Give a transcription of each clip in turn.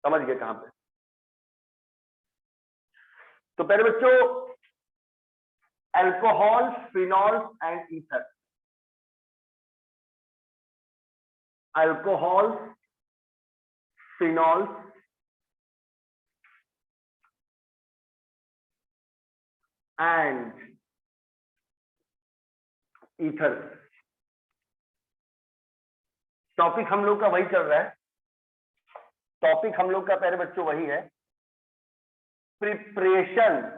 समझ गए कहां पे? तो पहले बच्चों, alcohol, phenols and ether. Alcohol, phenols and ether. Topic हम लोग का वही चल रहा है। टॉपिक हम लोग का पहले बच्चों वही है, प्रिपरेशन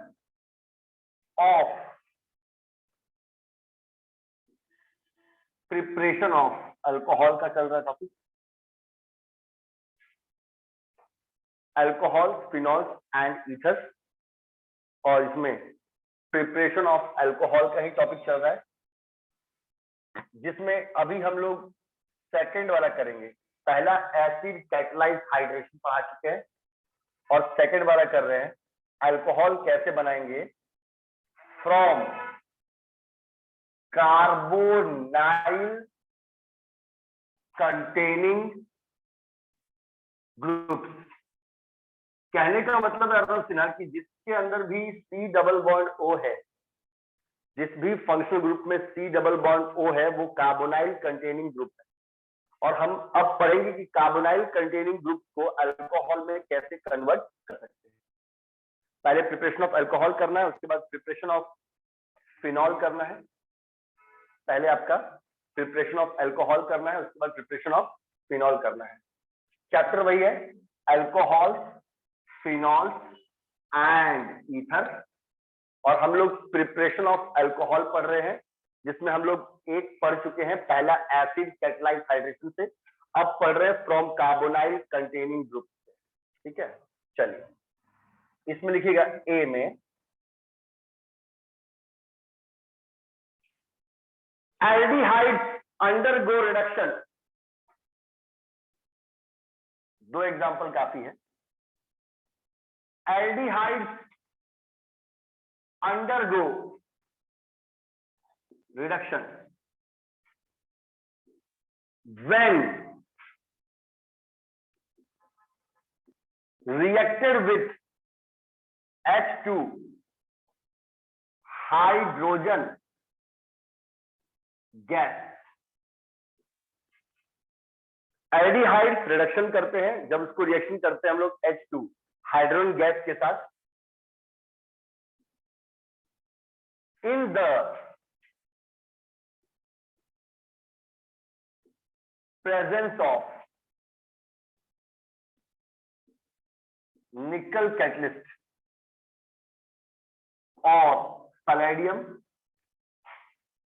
ऑफ अल्कोहल का चल रहा है topic. Alcohol, phenols and ether, और इसमें प्रिपरेशन ऑफ अल्कोहल का ही टॉपिक चल रहा है, जिसमें अभी हम लोग सेकंड वाला करेंगे। पहला एसिड कैटालाइज्ड हाइड्रेशन पढ़ा चुके हैं, और सेकंड वाला कर रहे हैं अल्कोहल कैसे बनाएंगे फ्रॉम कार्बोनाइल कंटेनिंग ग्रुप्स। कहने का मतलब है अर्नब सिन्हा कि जिसके अंदर भी C डबल बॉन्ड O है, जिस भी फंक्शनल ग्रुप में C डबल बॉन्ड O है, वो कार्बोनाइल कंटेनिंग ग्रुप है। और हम अब पढ़ेंगे कि कार्बोनाइल कंटेनिंग ग्रुप को अल्कोहल में कैसे कन्वर्ट कर सकते हैं। पहले प्रिपरेशन ऑफ अल्कोहल करना है, उसके बाद प्रिपरेशन ऑफ फिनॉल करना है। पहले आपका प्रिपरेशन ऑफ अल्कोहल करना है, उसके बाद प्रिपरेशन ऑफ फिनॉल करना है। चैप्टर वही है, अल्कोहल, फिनॉल्स एंड ईथर। और हम लोग प्रिपरेशन ऑफ अल्कोहल पढ़ रहे हैं, जिसमें हम लोग एक पढ़ चुके हैं पहला एसिड कैटालाइज्ड हाइड्रेशन से। अब पढ़ रहे हैं फ्रॉम कार्बोनाइल कंटेनिंग ग्रुप से। ठीक है, चलिए इसमें लिखिएगा ए में एल्डिहाइड्स अंडरगो रिडक्शन। दो एग्जांपल काफी है। Aldehydes undergo reduction when reacted with H2 hydrogen gas। Aldehydes reduction करते हैं जब उसको रिएक्शन करते हैं हम लोग H2 हाइड्रोजन गैस के साथ, in the presence of nickel catalyst or palladium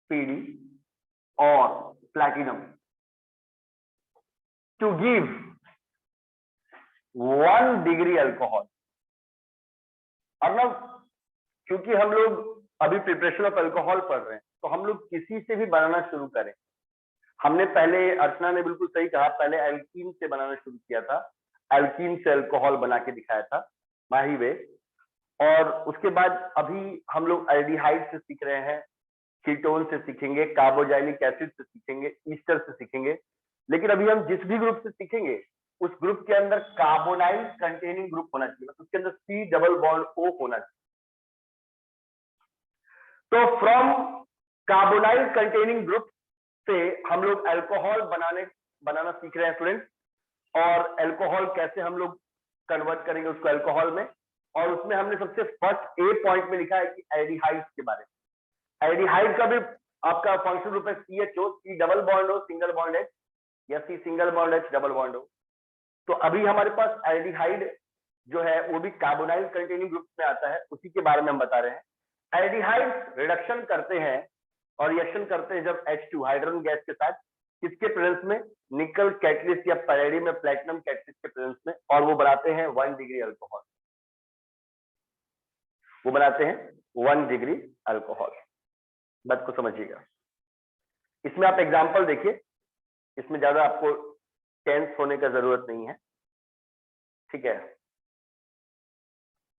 PD or platinum to give 1 degree alcohol। अब ना, क्योंकि हम लोग अभी प्रिपरेशन ऑफ अल्कोहल पढ़ रहे हैं, तो हम लोग किसी से भी बनाना शुरू करें। हमने पहले, अर्चना ने बिल्कुल सही कहा, पहले एल्कीन से बनाना शुरू किया था, एल्कीन से अल्कोहल बना के दिखाया था माही वे। और उसके बाद अभी हम लोग एल्डिहाइड से सीख रहे हैं, कीटोन से सीखेंगे, कार्बोजाइलिक एसिड से सीखेंगे, ईस्टर से सीखेंगे। लेकिन अभी हम जिस भी ग्रुप से सीखेंगे, उस ग्रुप के अंदर कार्बोनाइल कंटेनिंग ग्रुप होना चाहिए, उसके अंदर C डबल बॉन्ड O होना चाहिए। तो फ्रॉम कार्बोनाइल कंटेनिंग ग्रुप से हम लोग अल्कोहल बनाना सीख रहे हैं स्टूडेंट। और अल्कोहल कैसे हम लोग कन्वर्ट करेंगे उसको अल्कोहल में, और उसमें हमने सबसे फर्स्ट ए पॉइंट में लिखा है कि एल्डिहाइड्स के बारे में। एल्डिहाइड का भी आपका फंक्शनल ग्रुप है CHO, C double bond O single bond H, या C single bond H double bond O। तो अभी हमारे पास एल्डिहाइड जो है वो भी कार्बोनाइल कंटेनिंग ग्रुप में आता है, उसी के बारे में हम बता रहे हैं। एल्डिहाइड रिडक्शन करते हैं और रिएक्शन करते हैं जब H2 हाइड्रोजन गैस के साथ, किसके प्रेजेंस में? निकल कैटलिस्ट या पैलेडियम या प्लैटिनम कैटलिस्ट के प्रेजेंस में, और वो बनाते हैं 1 डिग्री अल्कोहल। वो बनाते हैं 1 डिग्री अल्कोहल। बात को समझिएगा। इसमें आप एग्जांपल देखिए, इसमें ज्यादा आपको टेंस होने का जरूरत नहीं है। ठीक है,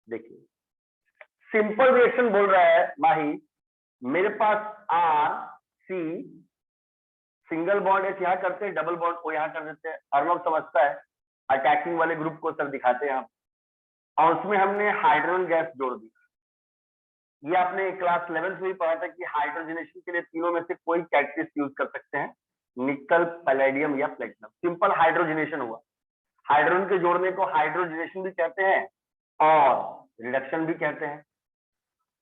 देखिए सिंपल रिएक्शन बोल रहा है माही, मेरे पास RC सिंगल बॉन्ड H यहां करते हैं, डबल बॉन्ड O यहां कर देते हैं। अर्नब समझता है अटैकिंग वाले ग्रुप को सर दिखाते हैं आप, और उसमें हमने हाइड्रोजन गैस जोड़ दी। ये आपने क्लास 11th में ही पढ़ा था कि हाइड्रोजनेशन के लिए तीनों में से कोई कैटलिस्ट यूज कर सकते हैं, निकल, पैलेडियम या प्लेटिनम। सिंपल हाइड्रोजनेशन हुआ। हाइड्रोजन के जोड़ने को हाइड्रोजनेशन भी कहते हैं और रिडक्शन भी कहते हैं।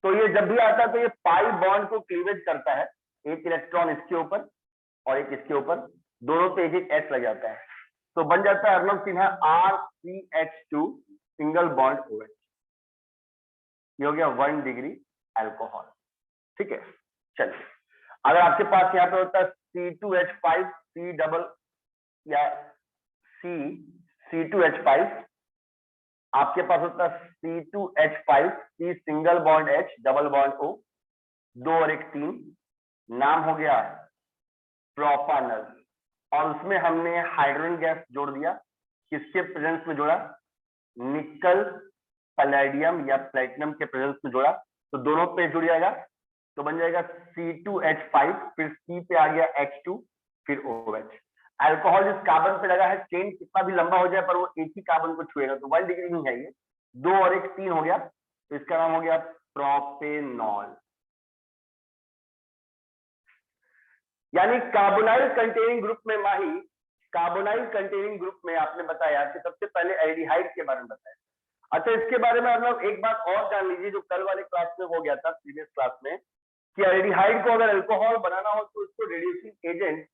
तो ये जब भी आता है तो ये पाई बॉन्ड को क्लीवेज करता है, एक इलेक्ट्रॉन इसके ऊपर और एक इसके ऊपर, दोनों पे एक एक एच लग जाता है, तो बन जाता है Arnav Sinha RCH2 single bond OH। ये हो गया 1 डिग्री अल्कोहल। ठीक है, चलिए अगर आपके पास यहाँ पे होता है C2H5 C डबल या C2H5, आपके पास होता है C2H5 C single bond H double bond O, 2 और 1 3, नाम हो गया प्रोपानल, और उसमें हमने हाइड्रोजन गैस जोड़ दिया। किसके प्रेजेंस में जोड़ा? निकल, पैलेडियम या प्लेटिनम के प्रेजेंस में जोड़ा, तो दोनों पे जुड़ जाएगा, तो बन जाएगा C2H5, फिर C पे आ गया H2, फिर OH। अल्कोहल जिस कार्बन पे लगा है, चेन कितना भी लंबा हो जाए पर वो एक ही कार्बन को छुएगा, तो 1 डिग्री नहीं है ये, 2 और 1 3 हो गया, तो इसका नाम हो गया प्रोपेनॉल। यानी कार्बोनाइल कंटेनिंग ग्रुप में माही, कार्बोनाइल कंटेनिंग ग्रुप में आपने बताया कि सबसे पहले एल्डिहाइड के बारे में बताया। अच्छा, इसके बारे में आप लोग एक बात और जान लीजिए जो कल वाले क्लास में हो गया था, प्रीवियस क्लास में, कि एल्डिहाइड को अगर अल्कोहल बनाना हो तो उसको रिड्यूसिंग एजेंट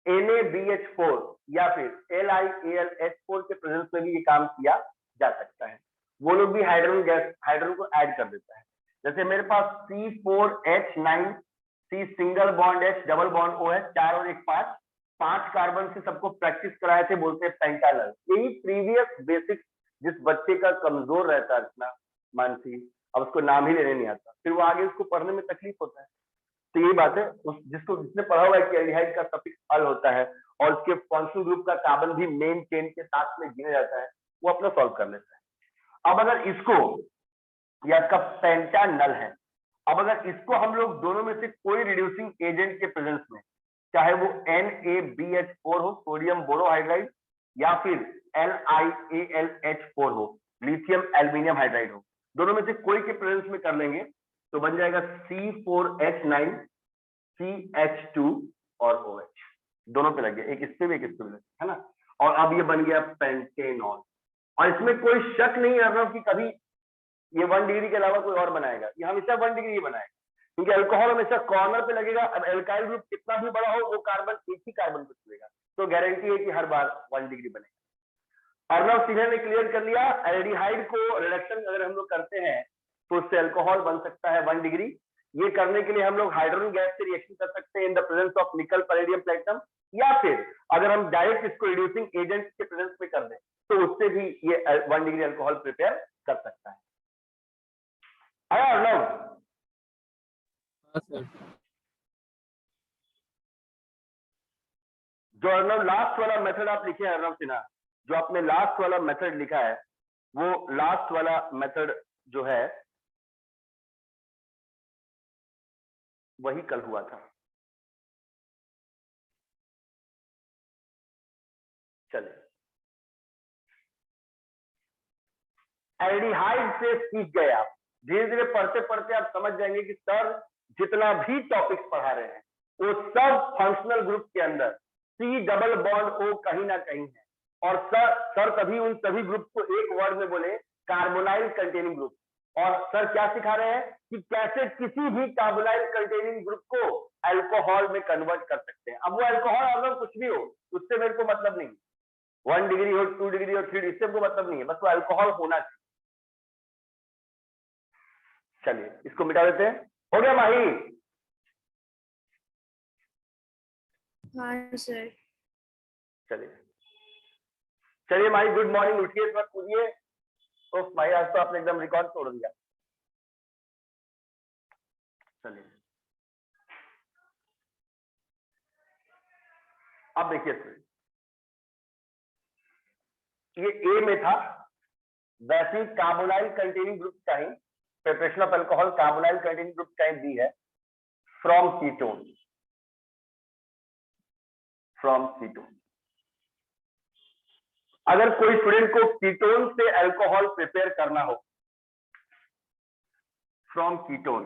NaBH4 या फिर LiAlH4 के प्रेजेंस में भी ये काम किया जा सकता है। वो लोग भी हाइड्रोजन को ऐड कर देता है। जैसे मेरे पास C4H9 C single bond H double bond OH, 4 और 1 5 कार्बन से सबको प्रैक्टिस कराए थे, बोलते हैं पेंटानल। यही प्रीवियस बेसिक जिस बच्चे का कमजोर रहता है इतना मानसिक, अब उसको नाम ही लेने नहीं आता, फिर वो आगे उसको पढ़ने में तकलीफ होता है। तो यही बात है, जिसने पढ़ा हुआ है कि एल्डिहाइड का सफिक्स अल होता है और उसके फंक्शनल ग्रुप का कार्बन भी मेन चेन के साथ में गिना जाता है, वो अपना सॉल्व कर लेता है। अब अगर इसको, या इसका पेंटानल है, अब अगर इसको हम लोग दोनों में से कोई रिड्यूसिंग एजेंट के प्रेजेंस में, चाहे वो NaBH4 हो, सोडियम बोरोहाइड्राइड, या फिर LiAlH4 हो, लिथियम एल्यूमिनियम हाइड्राइड हो, दोनों में से कोई के प्रेजेंस में कर लेंगे तो बन जाएगा C4H9 CH2 और OH, दोनों पे लग गया, एक इस पे भी एक इस पे भी, है ना। और अब ये बन गया पेंटेनॉल। और इसमें कोई शक नहीं है कि कभी ये 1 डिग्री के अलावा कोई और बनाएगा, ये हमेशा 1 डिग्री ही बनाएगा, क्योंकि अल्कोहल हमेशा कॉर्नर पे लगेगा। अब एल्काइल ग्रुप कितना भी बड़ा हो, वो कार्बन एक ही कार्बन को छुएगा, तो गारंटी है कि हर बार 1 डिग्री बनेगा। अर्नव सिन्हा ने क्लियर कर लिया, एल्डिहाइड को रिडक्शन अगर हम लोग करते हैं तो उससे अल्कोहल बन सकता है 1 डिग्री। ये करने के लिए हम लोग हाइड्रोजन गैस से रिएक्शन कर सकते हैं इन द प्रेजेंस ऑफ निकल, पैलेडियम, प्लेटिनम, या फिर अगर हम डायरेक्ट इसको रिड्यूसिंग एजेंट के प्रेजेंस में कर दें तो उससे भी ये 1 डिग्री अल्कोहल प्रिपेयर कर सकता है। आया अर्नव? जो अर्नव लास्ट वाला मेथड आप लिखे हैं अर्नव सिन्हा, जो आपने लास्ट वाला मेथड लिखा है, वो लास्ट वाला मेथड जो है वही कल हुआ था। चलिए, एल्डिहाइड से सीख गए आप, धीरे धीरे पढ़ते पढ़ते आप समझ जाएंगे कि सर जितना भी टॉपिक्स पढ़ा रहे हैं वो सब फंक्शनल ग्रुप के अंदर C डबल बॉन्ड O कहीं ना कहीं है। और सर कभी उन सभी ग्रुप को एक वर्ड में बोले, कार्बोनाइल कंटेनिंग ग्रुप। और सर क्या सिखा रहे हैं कि कैसे किसी भी कार्बोनाइल कंटेनिंग ग्रुप को अल्कोहल में कन्वर्ट कर सकते हैं। अब वो अल्कोहल अगर कुछ भी हो उससे मेरे को मतलब नहीं, 1 डिग्री हो, 2 डिग्री हो, 3 डिग्री, इससे हमको मतलब नहीं है, बस वो अल्कोहल होना चाहिए। चलिए इसको मिटा देते हैं। हो गया माही? हाँ सर। चलिए माही, गुड मॉर्निंग, उठिए, मत कूदिए। तो माही आज तो आपने एकदम रिकॉर्ड तोड़ दिया। चलिए अब देखिए, ये ए में था, वैसे ही कार्बोनाइल कंटेनिंग ग्रुप का ही preparation of alcohol carbonyl containing group का बी है, फ्रॉम कीटोन, फ्रॉम कीटोन। अगर कोई स्टूडेंट को कीटोन से अल्कोहल प्रिपेयर करना हो, फ्रॉम कीटोन,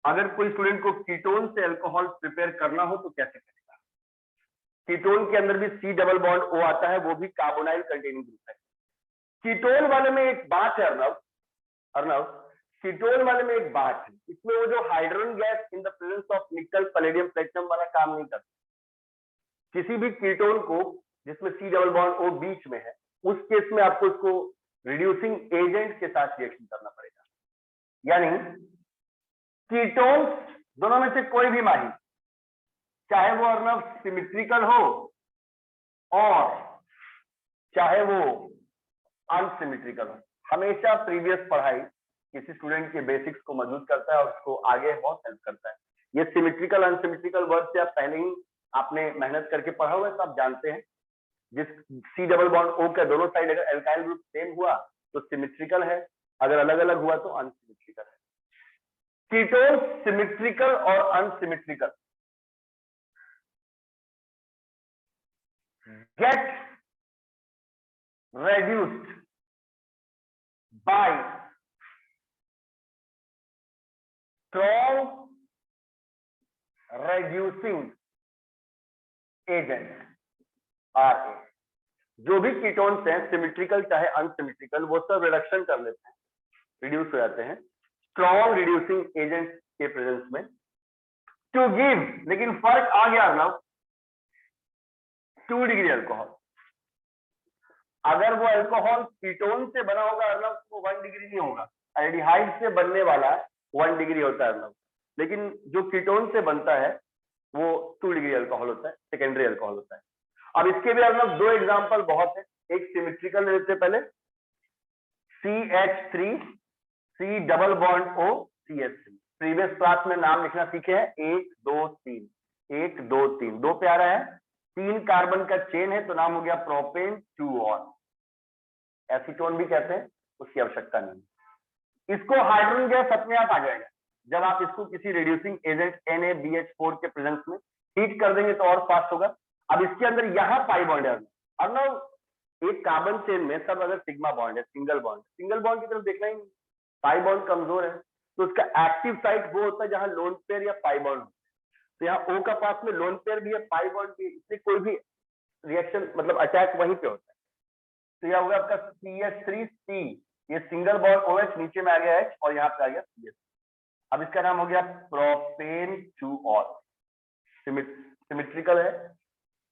अगर कोई स्टूडेंट को कीटोन से अल्कोहल प्रिपेयर करना हो तो कैसे करेगा? कीटोन के अंदर भी C डबल बॉन्ड O आता है, वो भी कार्बोनाइल कंटेनिंग ग्रुप है। कीटोन वाले में एक बात है अर्नव, कीटोन वाले में एक बात है, इसमें वो जो hydrogen gas in the presence of निकल पैलेडियम प्लेटिनम वाला काम नहीं करता। किसी भी कीटोन को जिसमें C डबल बॉन्ड O बीच में है, उस केस में आपको उसको रिड्यूसिंग एजेंट के साथ रिएक्शन करना पड़ेगा। यानी कीटोन्स दोनों में से कोई भी माही, चाहे वो अर्नव सिमेट्रिकल हो और चाहे वो अनसिमेट्रिकल हो, हमेशा प्रीवियस पढ़ाई किसी स्टूडेंट के बेसिक्स को मजबूत करता है और उसको आगे बहुत हेल्प करता है। ये सिमेट्रिकल अनसिमेट्रिकल वर्ड से आप पहले ही आपने मेहनत करके पढ़ा हुआ है, तो आप जानते हैं जिस C डबल बॉन्ड O का दोनों साइड अगर एल्काइल ग्रुप सेम हुआ तो सिमेट्रिकल है, अगर अलग अलग हुआ तो अनसिमेट्रिकल है। कीटोन सिमेट्रिकल और unsymmetrical get reduced by strong reducing agent RA। जो भी कीटोन्स हैं सिमेट्रिकल चाहे अनसिमेट्रिकल, वो सब रिडक्शन कर लेते हैं, रिड्यूस हो जाते हैं स्ट्रॉन्ग रिड्यूसिंग एजेंट के प्रेजेंस में टू गिव। लेकिन फर्क आ गया ना, 2 डिग्री अल्कोहल। अगर वो अल्कोहल कीटोन से बना होगा अर्नव तो 1 डिग्री नहीं होगा, एल्डिहाइड से बनने वाला 1 डिग्री होता है अर्नव, लेकिन जो कीटोन से बनता है वो 2 डिग्री अल्कोहल होता है, सेकेंडरी अल्कोहल होता है। अब इसके भी अर्नव 2 एग्जांपल बहुत है। एक सिमेट्रिकल ले लेते हैं पहले, CH3 C double bond O CH3। Previous class में नाम लिखना सीखे हैं, 1 2 3, 1 2 3, 2 पे आ रहा है, 3 कार्बन का चेन है तो नाम हो गया प्रोपेन 2 ऑन। एसीटोन भी कहते हैं, उसकी आवश्यकता नहीं। इसको हाइड्रोजन गैस अपने आप आ जाएगा जब आप इसको किसी रिड्यूसिंग एजेंट NaBH4 के प्रेजेंस में हीट कर देंगे तो और फास्ट होगा। अब इसके अंदर यहाँ पाई बॉन्ड है अर्नव, एक कार्बन चेन में सब अगर सिग्मा बॉन्ड है, सिंगल बॉन्ड की तरफ देखना ही नहीं, पाई बॉन्ड कमजोर है तो उसका एक्टिव साइट वो होता है जहां लोन पेयर या पाई बॉन्ड। तो यहाँ O का पास में लोन पेयर भी है, पाई बॉन्ड भी, इसलिए कोई भी रिएक्शन मतलब अटैक वहीं पे होता है। तो यह होगा आपका CH3C, ये सिंगल बॉन्ड OH, नीचे में आ गया H और यहाँ पे आ गया CH। अब इसका नाम हो गया प्रोपेन 2 ऑन। सिमेट्रिकल है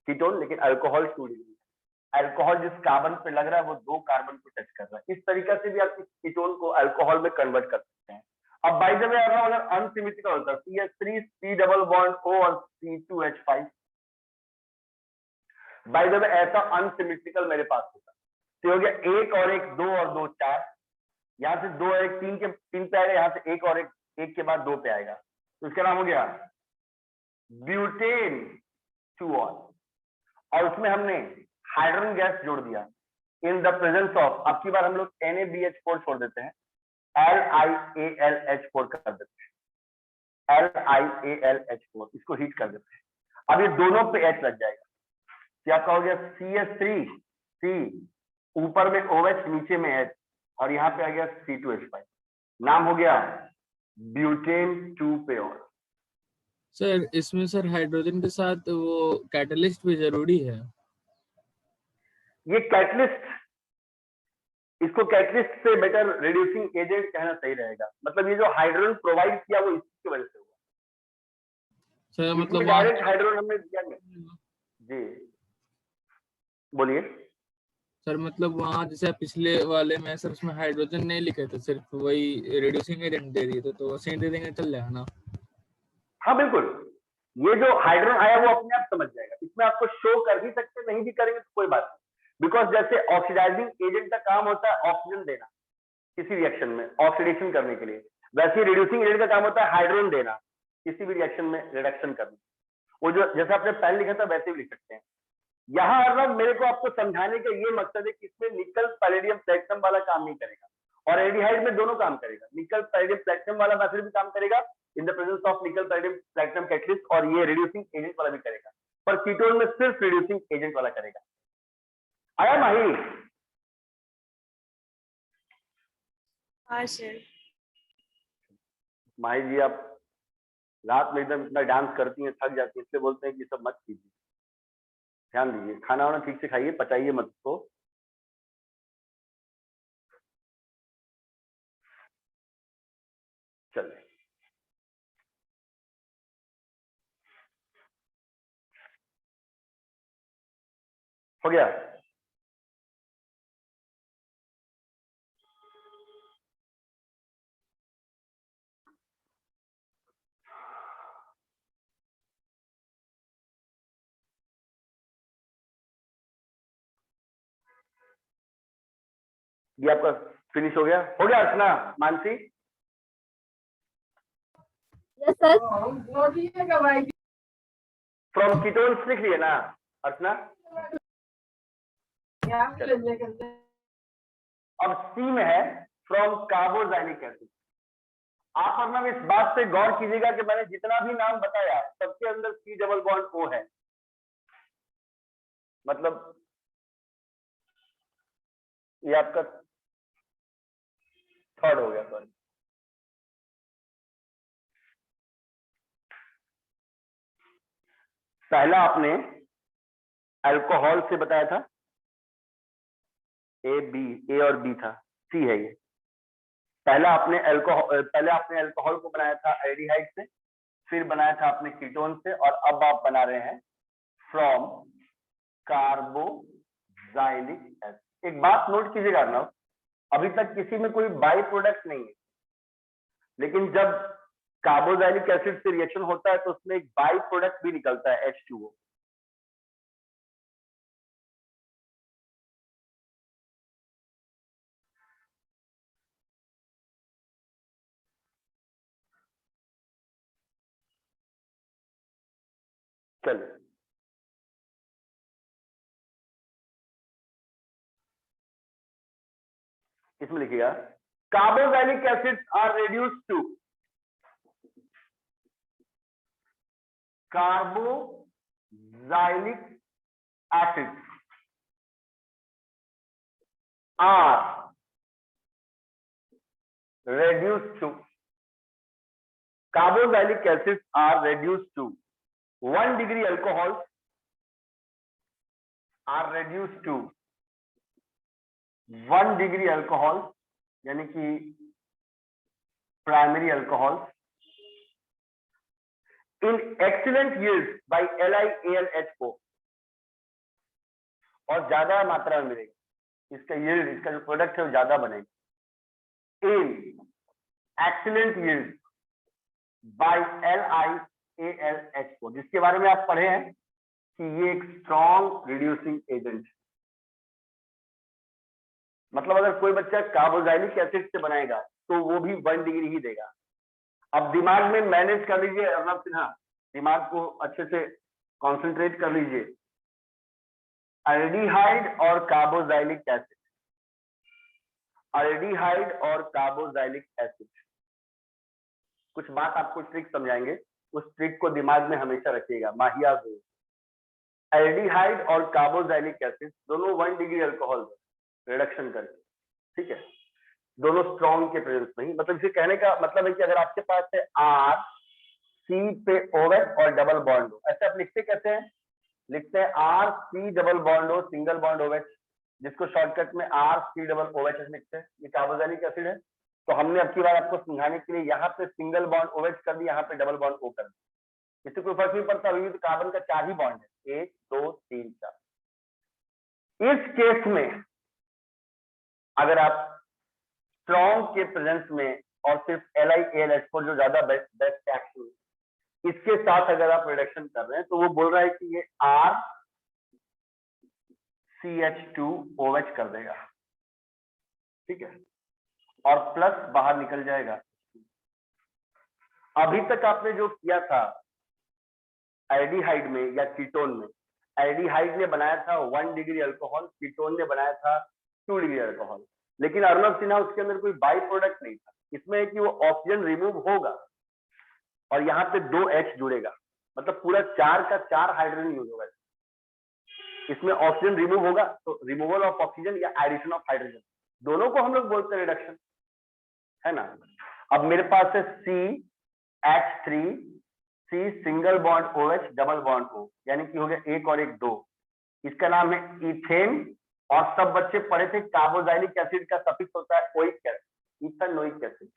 कीटोन, लेकिन अल्कोहल 2 डिग्री। अल्कोहल जिस कार्बन पे लग रहा है वो 2 कार्बन को टच कर रहा है। इस तरीके से भी आप इस कीटोन को अल्कोहल में कन्वर्ट कर सकते हैं। अब बाय द वे अगर अनसिमेट्रिकल होता है CH3 C double bond O और C2H5, बाय द वे ऐसा अनसिमेट्रिकल मेरे पास होता तो हो गया 1 और 1 2 और 2 4, यहाँ से 2 और 1 3 के 3 पे आएगा, यहाँ से 1 और 1 के बाद 2 पे आएगा, तो इसका नाम हो गया ब्यूटेन 2 ऑन। और उसमें हमने हाइड्रोजन गैस जोड़ दिया इन द प्रेजेंस ऑफ, अब की बार हम लोग NaBH4 छोड़ देते हैं, LiAlH4 कर देते हैं, LiAlH4 इसको हीट कर देते हैं। अब ये दोनों पे H लग जाएगा, क्या आपका हो गया CH3C, ऊपर में OH नीचे में H और यहाँ पे आ गया C2H5, नाम हो गया ब्यूटेन 2 पेयोल। सर इसमें सर हाइड्रोजन के साथ वो कैटलिस्ट भी जरूरी है? ये कैटलिस्ट, इसको कैटलिस्ट से बेटर रिड्यूसिंग एजेंट कहना सही रहेगा। मतलब ये जो हाइड्रोजन प्रोवाइड किया वो इसकी वजह से हुआ सर, मतलब डायरेक्ट हाइड्रोजन हमने दिया नहीं। जी बोलिए सर, मतलब वहाँ जैसे पिछले वाले में सर उसमें हाइड्रोजन नहीं लिखे थे, सिर्फ वही रिड्यूसिंग एजेंट दे दिए थे, तो वैसे दे देंगे चल जाएगा ना? हाँ बिल्कुल, ये जो हाइड्रोजन आया वो अपने आप समझ जाएगा, इसमें आपको शो कर भी सकते, नहीं भी करेंगे तो कोई बात नहीं। बिकॉज जैसे ऑक्सीडाइजिंग एजेंट का काम होता है ऑक्सीजन देना किसी रिएक्शन में ऑक्सीडेशन करने के लिए, वैसे रिड्यूसिंग एजेंट का काम होता है हाइड्रोजन देना किसी भी रिएक्शन में रिडक्शन करने। वो जो जैसे आपने पहले लिखा था वैसे भी लिख सकते हैं। यहाँ अर्नब मेरे को आपको समझाने का ये मकसद है कि इसमें निकल पैलेडियम प्लैटिनम वाला काम नहीं करेगा और एल्डिहाइड में दोनों काम करेगा। निकल पैलेडियम प्लैटिनम वाला मैथड भी काम करेगा इन द प्रेजेंस ऑफ निकल पैलेडियम प्लैटिनम कैटलिस्ट, और ये रिड्यूसिंग एजेंट वाला भी करेगा, पर कीटोन में सिर्फ रिड्यूसिंग एजेंट वाला करेगा। आया माही? हाँ सर। माही जी आप रात में एकदम इतना डांस करती हैं, थक जाती है, इसलिए बोलते हैं कि सब मत कीजिए, ध्यान दीजिए, खाना वाना ठीक से खाइए, पचाइए मत उसको। चलिए हो गया। ये आपका फिनिश हो गया Archana, Mansi? Yes sir. From ketones लिख लिए ना अर्चना? अब सी में है फ्रॉम कार्बोजाइलिक एसिड। आप मतलब इस बात पे गौर कीजिएगा कि मैंने जितना भी नाम बताया सबके अंदर सी डबल बॉन्ड ओ है, मतलब ये आपका थर्ड हो गया। सॉरी, पहला आपने अल्कोहल से बताया था, ए और बी था, सी है ये। पहले आपने अल्कोहल को बनाया था एल्डिहाइड से, फिर बनाया था आपने कीटोन से, और अब आप बना रहे हैं फ्रॉम कार्बोजाइलिक एसिड। एक बात नोट कीजिएगा ना, अभी तक किसी में कोई बाई प्रोडक्ट नहीं है, लेकिन जब कार्बोजाइलिक एसिड से रिएक्शन होता है तो उसमें एक बाई प्रोडक्ट भी निकलता है, H2O। चलिए इसमें लिखिएगा carboxylic acids are reduced to carboxylic acids are reduced to carboxylic acids are reduced to 1 degree alcohols are reduced to 1 degree alcohol, यानी कि primary alcohols in excellent yields by LiAlH4, और ज्यादा मात्रा में मिलेगा, इसका yield, इसका जो प्रोडक्ट है वो ज्यादा बनेगा। in excellent yields by LiAlH4, जिसके बारे में आप पढ़े हैं कि ये एक स्ट्रॉन्ग रिड्यूसिंग एजेंट है। मतलब अगर कोई बच्चा कार्बोजाइलिक एसिड से बनाएगा तो वो भी 1 डिग्री ही देगा। अब दिमाग में मैनेज कर लीजिए अर्नब सिन्हा, दिमाग को अच्छे से कंसंट्रेट कर लीजिए। एल्डिहाइड और कार्बोजाइलिक एसिड, एल्डिहाइड और कार्बोजाइलिक एसिड, कुछ बात आपको ट्रिक समझाएंगे, उस ट्रिक को दिमाग में हमेशा रखिएगा। माहिया एल्डिहाइड और कार्बोजाइलिक एसिड दोनों 1 डिग्री अल्कोहल रिडक्शन करके, ठीक है, दोनों स्ट्रॉन्ग के प्रेजेंस में ही। मतलब इसे कहने का मतलब है कि अगर आपके पास है आर सी पे OH और डबल बॉन्ड हो, ऐसे आप लिखते कैसे हैं? लिखते हैं आर सी डबल बॉन्ड हो, सिंगल बॉन्ड OH, जिसको शॉर्टकट में आर सी डबल OH लिखते हैं। ये कार्बोजाइलिक एसिड है, तो हमने अब की बार आपको समझाने के लिए यहाँ पे सिंगल बॉन्ड OH कर दिया, यहाँ पे डबल बॉन्ड O कर दिया। इससे कोई फर्क नहीं पड़ता, अभी तो कार्बन का 4 ही बॉन्ड है, 1 2 3 4। इस केस में अगर आप स्ट्रॉन्ग के प्रेजेंस में और सिर्फ LiAlH4 जो ज्यादा बेस्ट एक्शन, इसके साथ अगर आप रिडक्शन कर रहे हैं तो वो बोल रहा है कि ये RCH2OH कर देगा, ठीक है, और प्लस बाहर निकल जाएगा। अभी तक आपने जो किया था एल्डिहाइड में या कीटोन में, एल्डिहाइड ने बनाया था 1 डिग्री अल्कोहल, कीटोन ने बनाया था 2 डिग्री अल्कोहल, लेकिन अर्नब सिन्हा उसके अंदर कोई बाई प्रोडक्ट नहीं था। इसमें है कि वो ऑक्सीजन रिमूव होगा और यहाँ पे 2 H जुड़ेगा, मतलब पूरा 4 का 4 हाइड्रोजन यूज होगा। इसमें ऑक्सीजन रिमूव होगा तो रिमूवल ऑफ ऑक्सीजन या एडिशन ऑफ हाइड्रोजन, दोनों को हम लोग बोलते हैं रिडक्शन, है ना। अब मेरे पास है CH3 C single bond OH double bond O, यानी कि हो गया एक और एक दो, इसका नाम है इथेन। और सब बच्चे पढ़े थे कार्बोक्सिलिक एसिड का सफिक्स होता है ओइक एसिड, इथेनोइक एसिड।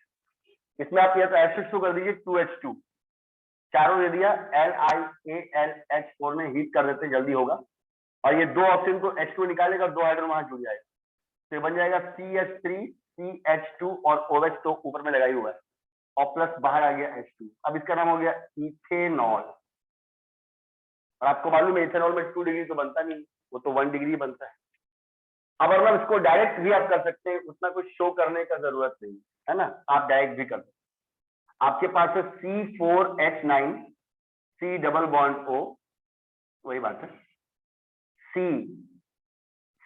इसमें आप या तो एसिड शो कर दीजिए 2H2, चारों दे दिया, LiAlH4 में हीट कर देते जल्दी होगा, और ये दो ऑक्सीजन को H2 निकालेगा और दो हाइड्रोजन वहां जुड़ जाएगा, तो ये बन जाएगा CH3 CH2 और OH तो ऊपर में लगाई हुआ है और प्लस बाहर आ गया H2। अब इसका नाम हो गया इथेनॉल। और आपको मालूम है इथेनॉल में 2 डिग्री तो बनता नहीं, वो तो 1 डिग्री बनता है। अब अगर इसको डायरेक्ट भी आप कर सकते हैं, उतना कुछ शो करने का जरूरत नहीं है ना, आप डायरेक्ट भी कर सकते हैं। आपके पास है C4H9 C double bond O, वही बात है,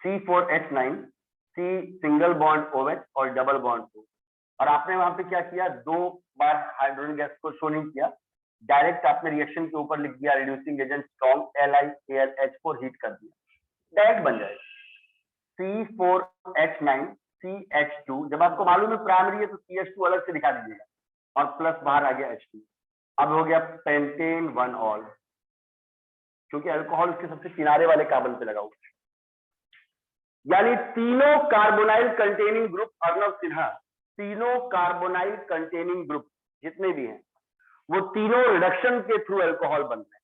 C4H9 C single bond OH और डबल बॉन्ड O। और आपने वहां पे क्या किया, 2 बार हाइड्रोजन गैस को शो नहीं किया, डायरेक्ट आपने रिएक्शन के ऊपर लिख दिया reducing agent strong LiAlH4 heat कर दिया, डायरेक्ट बन जाएगा C4H9 CH2। जब आपको मालूम है प्राइमरी है तो CH2 अलग से दिखा दीजिएगा और प्लस बाहर आ गया H2। अब हो गया पेंटेन 1 ऑल, क्योंकि अल्कोहल उसके सबसे किनारे वाले कार्बन पे लगा हुआ है। यानी तीनों carbonyl containing group, Arnav Sinha, तीनों कार्बोनाइल कंटेनिंग ग्रुप जितने भी हैं वो तीनों रिडक्शन के थ्रू अल्कोहल बनते हैं।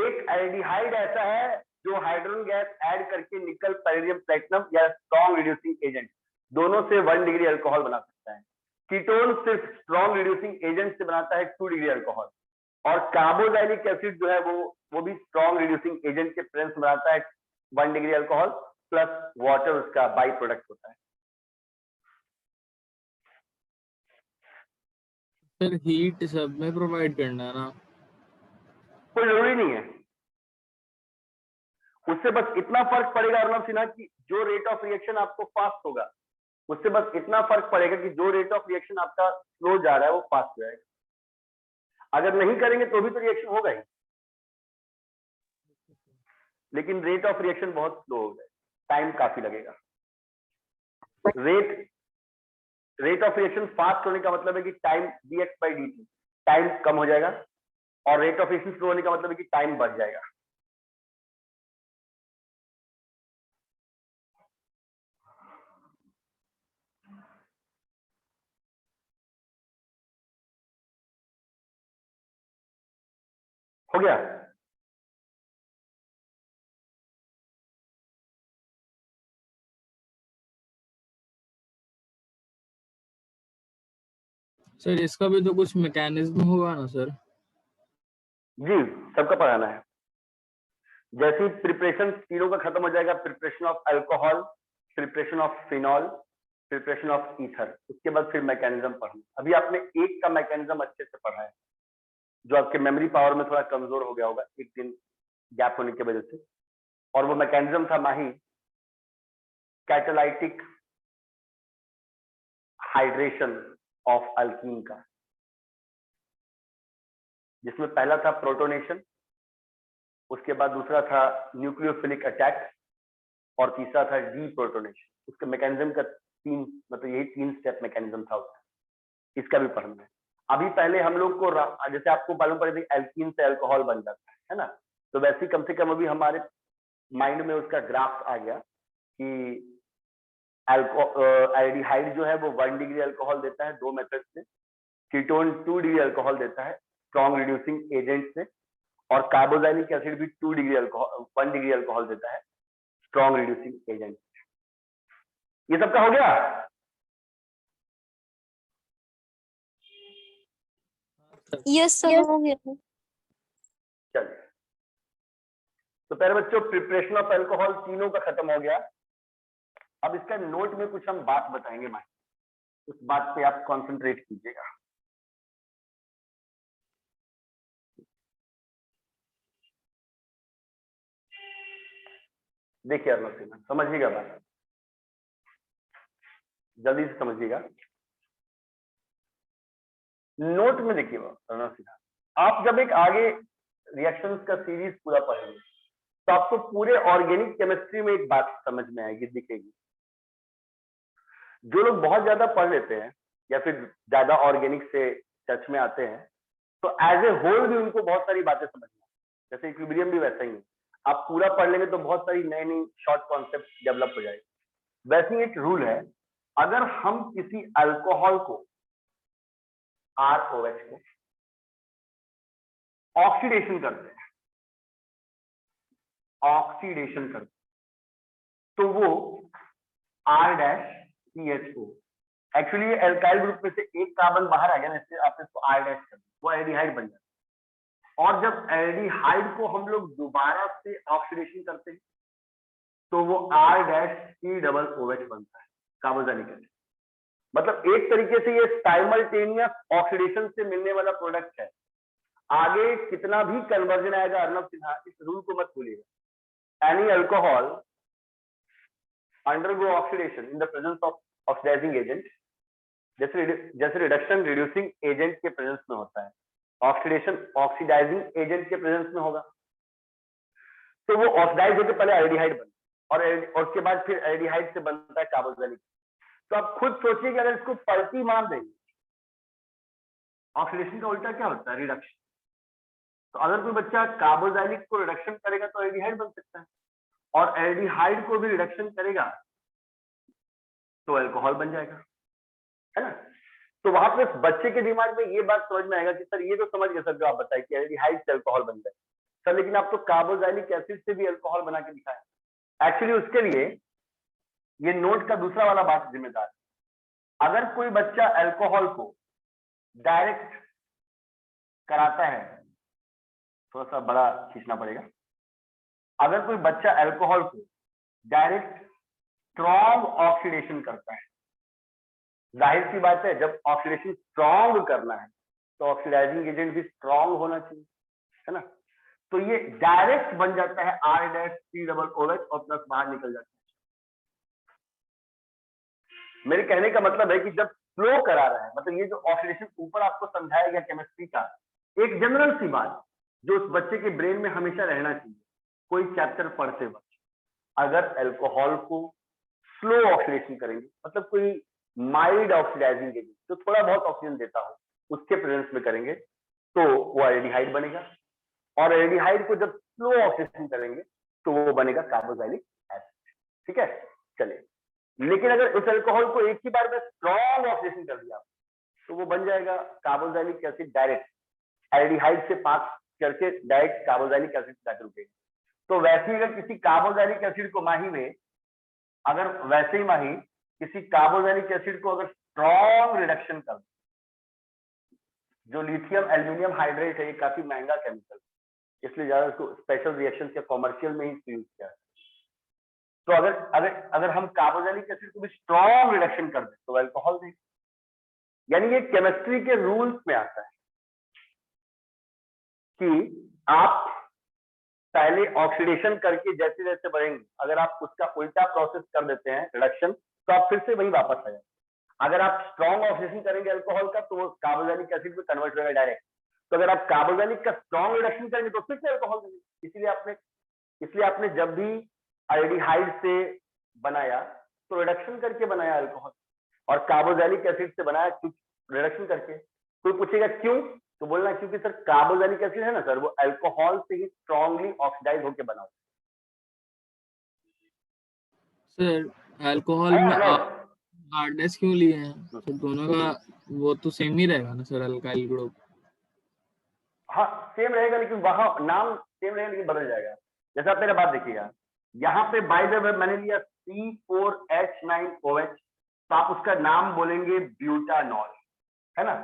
एक एल्डिहाइड ऐसा है जो हाइड्रोजन गैस ऐड करके निकल, पैरिडियम, प्लेटिनम या स्ट्रॉन्ग रिड्यूसिंग एजेंट दोनों से 1 डिग्री अल्कोहल बना सकता है। कीटोन सिर्फ स्ट्रॉन्ग रिड्यूसिंग एजेंट से बनाता है 2 डिग्री अल्कोहल, और कार्बोक्सिलिक एसिड जो है वो भी स्ट्रॉन्ग रिड्यूसिंग एजेंट के प्रेजेंस में बनाता है 1 डिग्री अल्कोहल प्लस वाटर उसका बाई प्रोडक्ट होता है। सर हीट सब में प्रोवाइड करना है ना, कोई जरूरी नहीं है, उससे बस इतना फर्क पड़ेगा अर्नव सिन्हा कि जो रेट ऑफ रिएक्शन आपको फास्ट होगा, उससे बस इतना फर्क पड़ेगा कि जो रेट ऑफ रिएक्शन आपका स्लो जा रहा है वो फास्ट हो जाएगा। अगर नहीं करेंगे तो भी तो रिएक्शन होगा ही, लेकिन रेट ऑफ रिएक्शन बहुत स्लो हो जाएगा, टाइम काफी लगेगा। रेट ऑफ रिएक्शन फास्ट होने का मतलब है कि टाइम dx/dt, टाइम कम हो जाएगा, और रेट ऑफ रिएक्शन स्लो होने का मतलब है कि टाइम बढ़ जाएगा। हो गया? सर इसका भी तो कुछ मैकेनिज्म होगा ना सर? जी, सबका पढ़ाना है। जैसे प्रिपरेशन तीनों का खत्म हो जाएगा, preparation of alcohol, preparation of phenol, preparation of ether, उसके बाद फिर मैकेनिज्म पढ़ना। अभी आपने एक का मैकेनिज्म अच्छे से पढ़ा है, जो आपके मेमोरी पावर में थोड़ा कमजोर हो गया होगा एक दिन गैप होने की वजह से, और वो मैकेनिज्म था माही कैटालाइटिक हाइड्रेशन ऑफ अल्कीन का, जिसमें पहला था प्रोटोनेशन, उसके बाद दूसरा था न्यूक्लियोफिलिक अटैक, और तीसरा था डीप्रोटोनेशन। उसके मैकेनिज्म का मतलब यही 3 स्टेप मैकेनिज्म था उसका, इसका भी पढ़ना है। अभी पहले हम लोग को जैसे आपको मालूम पड़े थे एल्कीन से अल्कोहल बन जाता है ना, तो वैसे ही कम से कम अभी हमारे माइंड में उसका ग्राफ आ गया कि एल्डिहाइड जो है वो 1 डिग्री अल्कोहल देता है 2 मेथड से, कीटोन 2 डिग्री अल्कोहल देता है स्ट्रॉन्ग रिड्यूसिंग एजेंट से, और कार्बोक्सिलिक एसिड भी 2 डिग्री अल्कोहल 1 डिग्री अल्कोहल देता है स्ट्रॉन्ग रिड्यूसिंग एजेंट। ये सबका हो गया? यस सर, हो गया। चलिए, तो पहले बच्चों प्रिपरेशन ऑफ अल्कोहल तीनों का खत्म हो गया। अब इसका नोट में कुछ हम बात बताएंगे, मैं उस बात पे आप कंसंट्रेट कीजिएगा। देखिए अर्नव सिन्हा, समझिएगा बात, जल्दी से समझिएगा। नोट में देखिए अर्नव सिन्हा, आप जब एक आगे रिएक्शंस का सीरीज पूरा पढ़ेंगे तो आपको पूरे ऑर्गेनिक केमिस्ट्री में एक बात समझ में आएगी, दिखेगी। जो लोग बहुत ज्यादा पढ़ लेते हैं या फिर ज्यादा ऑर्गेनिक से टच में आते हैं, तो एज ए होल भी उनको बहुत सारी बातें समझ में, जैसे इक्विलिब्रियम भी वैसा ही है, आप पूरा पढ़ लेंगे तो बहुत सारी नई नई शॉर्ट कॉन्सेप्ट डेवलप हो जाएगी। वैसे ही एक रूल है, अगर हम किसी अल्कोहल को ROH को ऑक्सीडेशन करते हैं, ऑक्सीडेशन करते तो वो R-CHO, एक्चुअली ये एल्काइल ग्रुप में से एक कार्बन बाहर आ गया ना, इससे आप इसको R- कर, वो एल्डिहाइड बन जाता है। और जब एल्डिहाइड को हम लोग दोबारा से ऑक्सीडेशन करते हैं तो वो R-COOH बनता है, कार्बोक्सिलिक एसिड। मतलब एक तरीके से ये साइमल्टेनियस ऑक्सीडेशन से मिलने वाला प्रोडक्ट है। आगे कितना भी कन्वर्जन आएगा अर्नब सिन्हा, इस रूल को मत भूलिएगा। Any alcohol undergo oxidation in the presence of oxidizing agent, जैसे रिडक्शन रिड्यूसिंग एजेंट के प्रेजेंस में होता है, ऑक्सीडेशन ऑक्सीडाइजिंग एजेंट के प्रेजेंस में होगा, तो वो ऑक्सीडाइज होकर पहले एल्डिहाइड बनता है और उसके बाद फिर एल्डिहाइड से बनता है कार्बोक्सिलिक। तो आप खुद सोचिए कि अगर इसको पलटी मार देंगे, ऑक्सीडेशन का उल्टा क्या होता है? रिडक्शन। तो अगर कोई बच्चा कार्बोक्सिलिक को रिडक्शन करेगा तो एल्डिहाइड बन सकता है, और एल्डिहाइड को भी रिडक्शन करेगा तो अल्कोहल बन जाएगा, है ना। तो वहां पे बच्चे के दिमाग में ये बात समझ में आएगा कि सर ये तो समझ गए सर जो आप बताए कि एल्डिहाइड से अल्कोहल बन जाए सर, लेकिन आप तो कार्बोक्सिलिक एसिड से भी अल्कोहल बना के दिखाए। एक्चुअली उसके लिए ये नोट का दूसरा वाला बात जिम्मेदार है। अगर कोई बच्चा अल्कोहल को डायरेक्ट कराता है, थोड़ा सा बड़ा खींचना पड़ेगा, अगर कोई बच्चा अल्कोहल को डायरेक्ट स्ट्रॉन्ग ऑक्सीडेशन करता है, जाहिर सी बात है जब ऑक्सीडेशन स्ट्रॉन्ग करना है तो ऑक्सीडाइजिंग एजेंट भी स्ट्रॉन्ग होना चाहिए, है ना। तो ये डायरेक्ट बन जाता है R-COOH और प्लस बाहर निकल जाता है। मेरे कहने का मतलब है कि जब फ्लो करा रहा है, मतलब ये जो ऑक्सीडेशन ऊपर आपको समझाया गया केमिस्ट्री का, एक जनरल सी बात जो उस बच्चे के ब्रेन में हमेशा रहना चाहिए कोई चैप्टर पढ़ते वक्त, अगर अल्कोहल को स्लो ऑक्सीडेशन करेंगे, मतलब कोई माइल्ड ऑक्सीडाइजिंग एजेंट जो थोड़ा बहुत ऑक्सीजन देता हो उसके प्रेजेंस में करेंगे तो वो एल्डिहाइड बनेगा, और एल्डिहाइड को जब स्लो ऑक्सीडेशन करेंगे तो वो बनेगा कार्बोक्सिलिक एसिड। ठीक है, चलिए। लेकिन अगर उस अल्कोहल को एक ही बार में स्ट्रॉन्ग ऑक्सीडेशन कर दिया तो वो बन जाएगा कार्बोक्सिलिक एसिड, डायरेक्ट एल्डिहाइड से पास करके डायरेक्ट कार्बोक्सिलिक एसिड जाकर रुकेगा। तो वैसे ही अगर किसी कार्बोक्सिलिक एसिड को माही में, अगर वैसे ही माही किसी कार्बोक्सिलिक एसिड को अगर स्ट्रॉन्ग रिडक्शन कर, जो लिथियम एल्यूमिनियम हाइड्रेट है ये काफी महंगा केमिकल, इसलिए ज्यादा इसको स्पेशल रिएक्शन या कॉमर्शियल में ही यूज किया है। तो अगर अगर अगर हम कार्बोक्सिलिक एसिड को भी स्ट्रॉन्ग रिडक्शन कर दें तो अल्कोहल दें, यानी ये केमिस्ट्री के रूल्स में आता है कि आप पहले ऑक्सीडेशन करके जैसे जैसे बढ़ेंगे, अगर आप उसका उल्टा प्रोसेस कर देते हैं रिडक्शन, तो आप फिर से वही वापस आ जाएंगे। अगर आप स्ट्रॉन्ग ऑक्सीडेशन करेंगे अल्कोहल का तो वो कार्बोक्सिलिक एसिड में कन्वर्ट होगा डायरेक्ट, तो अगर आप कार्बोक्सिलिक का स्ट्रॉन्ग रिडक्शन करेंगे तो फिर से अल्कोहल देंगे। इसलिए आपने जब भी एल्डिहाइड से बनाया तो रिडक्शन करके बनाया अल्कोहल, और कार्बोक्सिलिक एसिड से बनाया रिडक्शन करके। कोई पूछेगा क्यों, तो बोलना क्योंकि सर कार्बोक्सिलिक एसिड है ना सर, वो अल्कोहल से ही स्ट्रांगली ऑक्सीडाइज होकर बना हुआ सर अल्कोहल है। में हार्डनेस क्यों लिए हैं? तो दोनों का वो तो सेम ही रहेगा ना सर, अल्काइल ग्रुप। हाँ सेम रहेगा, लेकिन वहां नाम सेम रहेगा लेकिन बदल जाएगा। जैसा आप मेरा बात देखिएगा, यहाँ पे बाय द वे मैंने लिया C4H9OH, तो आप उसका नाम बोलेंगे ब्यूटानॉल, है ना।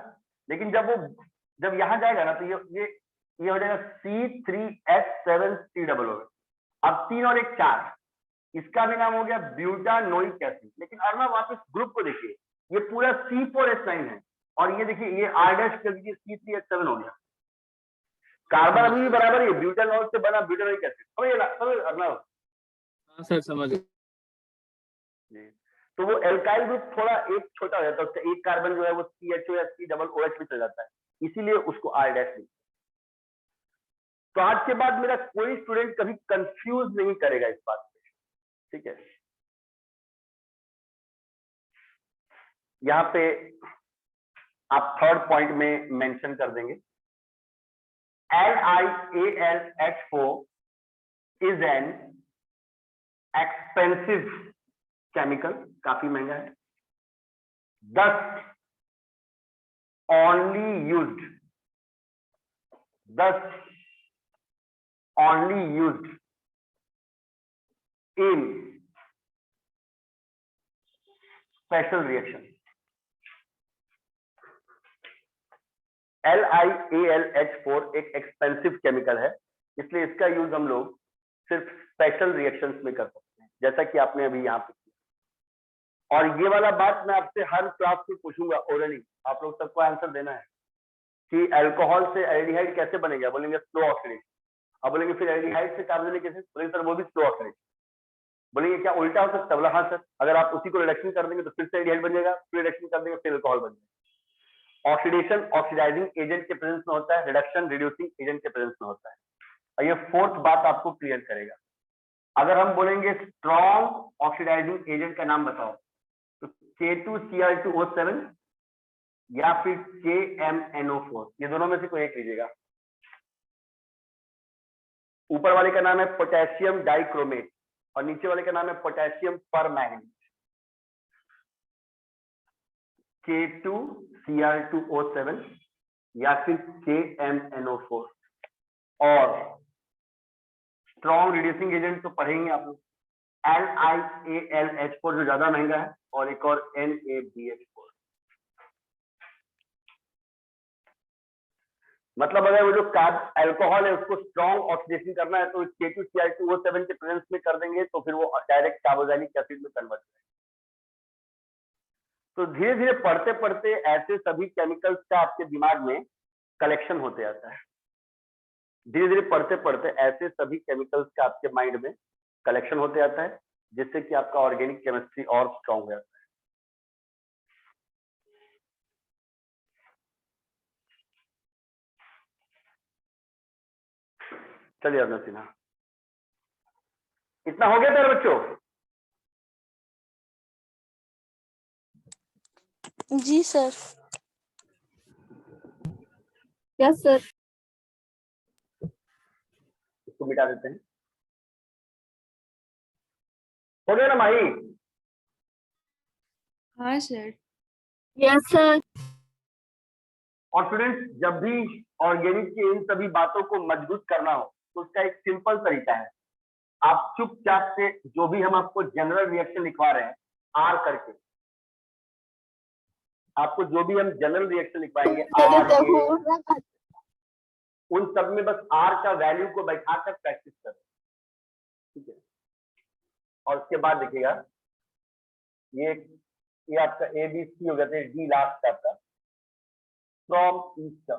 लेकिन जब यहाँ जाएगा ना तो ये हो जाएगा C3H7COOH। अब 3 और 1 4, इसका भी नाम हो गया ब्यूटानोइक एसिड। लेकिन अगर वापस ग्रुप को देखिए, ये पूरा C4H9 है, और ये देखिए ये R- कर दीजिए C3H7 हो गया। कार्बन अभी भी बराबर है, ब्यूटानॉल से बना ब्यूटानोइक एसिड। समझ सर समझ गए। तो वो एल्काइल ग्रुप थोड़ा एक छोटा हो जाता है, उसका एक कार्बन जो है वो CHO या COOH में चल जाता है, इसीलिए उसको R- तो आज के बाद मेरा कोई स्टूडेंट कभी कंफ्यूज नहीं करेगा इस बात पे, ठीक है। यहाँ पे आप थर्ड पॉइंट में मेंशन कर देंगे, LiAlH4 is an expensive chemical, काफी महंगा है, thus only used in special reaction. LiAlH4 एक एक्सपेंसिव केमिकल है, इसलिए इसका यूज हम लोग सिर्फ स्पेशल रिएक्शंस में कर सकते हैं, जैसा कि आपने अभी यहाँ पे किया। और ये वाला बात मैं आपसे हर क्लास में पूछूंगा ओरली, आप लोग सबको आंसर देना है कि अल्कोहल से एल्डिहाइड कैसे बनेगा, बोलेंगे स्लो ऑक्सीडेशन। अब बोलेंगे फिर एल्डिहाइड से कार्बोनिक एसिड, बोलेंगे सर वो भी स्लो ऑक्सीडेशन। बोलेंगे क्या उल्टा हो सकता है? हाँ सर, अगर आप उसी को रिडक्शन कर देंगे तो फिर से एल्डिहाइड बन जाएगा, फिर रिडक्शन कर देंगे फिर अल्कोहल बन जाएगा। ऑक्सीडेशन ऑक्सीडाइजिंग एजेंट के प्रेजेंस में होता है, रिडक्शन रिड्यूसिंग एजेंट के प्रेजेंस में होता है। और ये फोर्थ बात आपको क्लियर करेगा। अगर हम बोलेंगे स्ट्रॉन्ग ऑक्सीडाइजिंग एजेंट का नाम बताओ, तो K2Cr2O7 या फिर KMNO4, ये दोनों में से कोई एक लीजिएगा। ऊपर वाले का नाम है पोटेशियम डाइक्रोमेट और नीचे वाले का नाम है पोटेशियम परमैंगनीज। K2Cr2O7 या फिर KMNO4। और स्ट्रॉन्ग रिड्यूसिंग एजेंट तो पढ़ेंगे आप लोग, LiAlH4 जो ज्यादा महंगा है, और एक और NaBH4। मतलब अगर वो जो अल्कोहल है उसको स्ट्रॉन्ग ऑक्सीडेशन करना है तो K2Cr2O7 के प्रेजेंस में कर देंगे तो फिर वो डायरेक्ट कार्बोक्सिलिक एसिड में कन्वर्ट करेगा। तो धीरे धीरे पढ़ते पढ़ते ऐसे सभी केमिकल्स का आपके दिमाग में कलेक्शन होते जाता है। धीरे धीरे पढ़ते पढ़ते ऐसे सभी केमिकल्स का आपके माइंड में कलेक्शन होते जाता है, जिससे कि आपका ऑर्गेनिक केमिस्ट्री और स्ट्रॉन्ग हो जाता है। चलिए अर्नव सिन्हा, इतना हो गया तेरे बच्चों? जी सर। Yes sir. इसको मिटा देते हैं। हो गया ना माही? हाँ सर। Yes sir. और स्टूडेंट्स, जब भी ऑर्गेनिक की इन सभी बातों को मजबूत करना हो तो उसका एक सिंपल तरीका है, आप चुपचाप से जो भी हम आपको जनरल रिएक्शन लिखवा रहे हैं आर करके, आपको जो भी हम जनरल रिएक्शन लिखवाएंगे आर, उन सब में बस आर का वैल्यू को बैठाकर प्रैक्टिस करें, ठीक है। और उसके बाद देखिएगा ये आपका ABC हो गया, डी लास्ट आपका फ्रॉम ईस्ट